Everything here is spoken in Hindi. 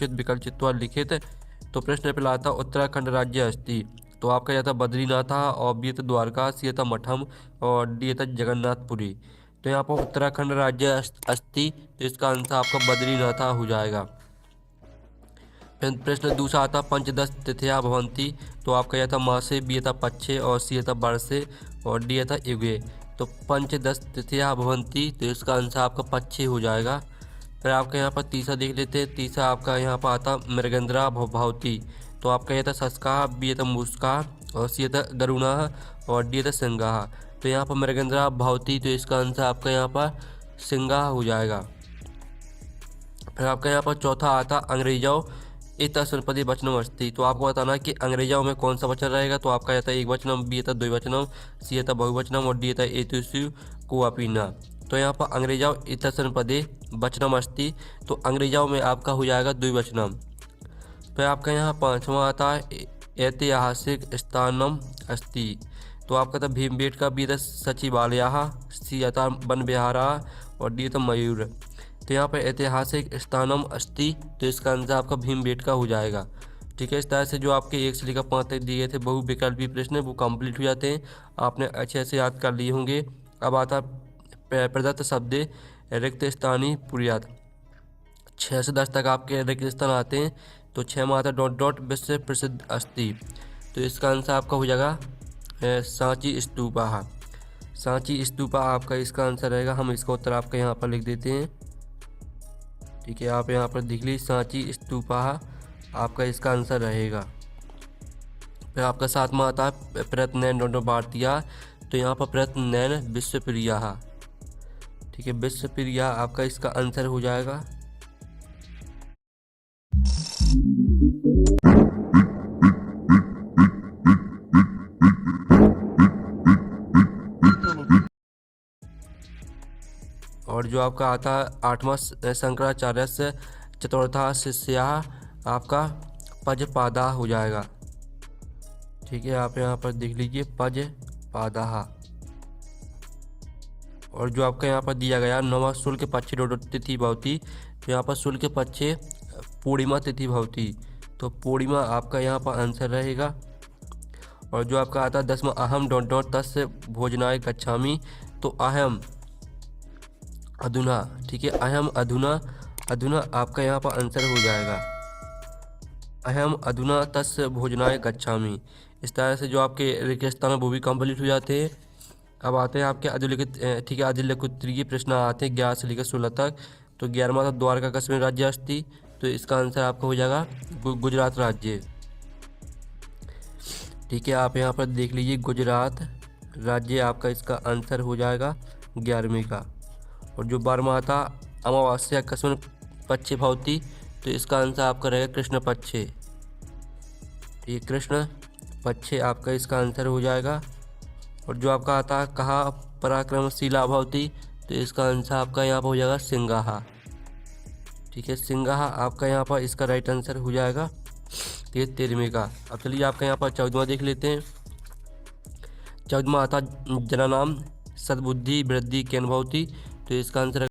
विकल्पित्वा लिखित। तो प्रश्न पहला आता उत्तराखंड राज्य अस्ति। तो आपका यह था बद्रीनाथ और बी था द्वारका, सी था मठम और डी था जगन्नाथपुरी। तो यहाँ पर उत्तराखंड राज्य अस्ति, तो इसका आंसर आपका बद्रीनाथ हो जाएगा। प्रश्न दूसरा आता पंचदश तिथिया भवंती। तो आपका यह था मासे, बी था पक्षे और सी था वर्षे और डी था युगे। तो पंचदश तिथिया भवंती, तो इसका आंसर आपका पक्षे हो जाएगा। फिर आपका यहाँ पर तीसरा देख लेते हैं। तीसरा आपका यहाँ पर आता मृगेंद्रा भवती। तो आपका यह था सस्का, बी था मुस्का और सी था गरुणा और डी था सिंगा। तो यहाँ पर मृगेंद्रा भवती, तो इसका आंसर आपका यहाँ पर सिंगा हो जाएगा। फिर आपका यहाँ पर चौथा आता अंग्रेजों इत संपत्ति वचनम अस्ति। तो आपको बताना कि अंग्रेजों में कौन सा वचन रहेगा। तो आपका यह एक वचनम, बी था द्विवचनम, सी था बहुवचनम और डी था एतुषु को अपीना। तो यहाँ पर अंग्रेजों इत संपदे वचनम अस्ति, तो अंग्रेजों में आपका हो जाएगा द्विवचनम। फिर आपका यहाँ पांचवा आता है ऐतिहासिक स्थानम अस्ति। तो आपका था भीमबेटका, बी था सचिवालय, सी था वन विहारा और डी था मयूर। तो यहाँ पर ऐतिहासिक स्थानम अस्ति, तो इसका आंसर आपका भीमबेटका हो जाएगा। ठीक है, इस तरह से जो आपके 1 से लेकर 5 तक दिए थे बहुविकल्पी प्रश्न वो कंप्लीट हो जाते हैं। आपने अच्छे से याद कर लिए होंगे। अब आता प्रदत्त शब्द रिक्त स्थानीय पुर्यात। 6 से 10 तक आपके रिक्त स्थान आते हैं। तो 6 में आता डॉट डॉट विश्व प्रसिद्ध अस्ति। तो इसका आंसर आपका हो जाएगा सांची स्तूपा। सांची स्तूपा आपका इसका आंसर रहेगा। हम इसका उत्तर आपका यहाँ पर लिख देते हैं। ठीक है, आप यहाँ पर देख लीजिए सांची स्तूपा आपका इसका आंसर रहेगा। फिर आपका 7वां आता है प्रयत्नैन डोंडो भारतीय। तो यहाँ पर प्रयत्नैन विश्वप्रिया। ठीक है, विश्वप्रिया आपका इसका आंसर हो जाएगा। और जो आपका आता है 8वां शंकराचार्य से चतुर्था शिष्या आपका पजपादा हो जाएगा। ठीक है, आप यहाँ पर देख लीजिए पजपादा। और जो आपका यहाँ पर दिया गया 9वां शुल्क पक्ष तिथि भवती। तो यहाँ पर शुल्क पक्ष पूर्णिमा तिथि भवती। तो पूर्णिमा आपका यहाँ पर आंसर रहेगा। और जो आपका आता है 10वां अहम डॉट डॉट तस्य भोजनाय गच्छामि। तो अहम अधुना। ठीक है, अहम अधुना, अधुना आपका यहाँ पर आंसर हो जाएगा। अहम अधुना तस्य भोजनाय गच्छामि। इस तरह से जो आपके रिक्त स्थान वो भी कंप्लीट हो जाते हैं। अब आते हैं आपके अधिलिखित। ठीक है, अधिलिखित प्रश्न आते हैं 11 से लेकर 16 तक। तो 11वां था द्वारका कस्मिन राज्य अस्ति। तो इसका आंसर आपका हो जाएगा गुजरात राज्य। ठीक है, आप यहाँ पर देख लीजिए गुजरात राज्य आपका इसका आंसर हो जाएगा 11वीं का। और जो 12वां आता अमावस्या कस्मिन पक्षे भवती। तो इसका आंसर आपका रहेगा कृष्ण पक्षे। ये कृष्ण पक्षे आपका इसका आंसर हो जाएगा। और जो आपका आता है कहा पराक्रमशिला भवती। तो इसका आंसर आपका यहाँ पर हो जाएगा सिंगाहा। ठीक है, सिंगाहा आपका यहाँ पर इसका राइट आंसर हो जाएगा। ये 13वीं का। अब चलिए आपका यहाँ पर 14वां देख लेते हैं। 14वां आता जननाम सद्बुद्धि वृद्धि केन भवती। तो इसका आंसर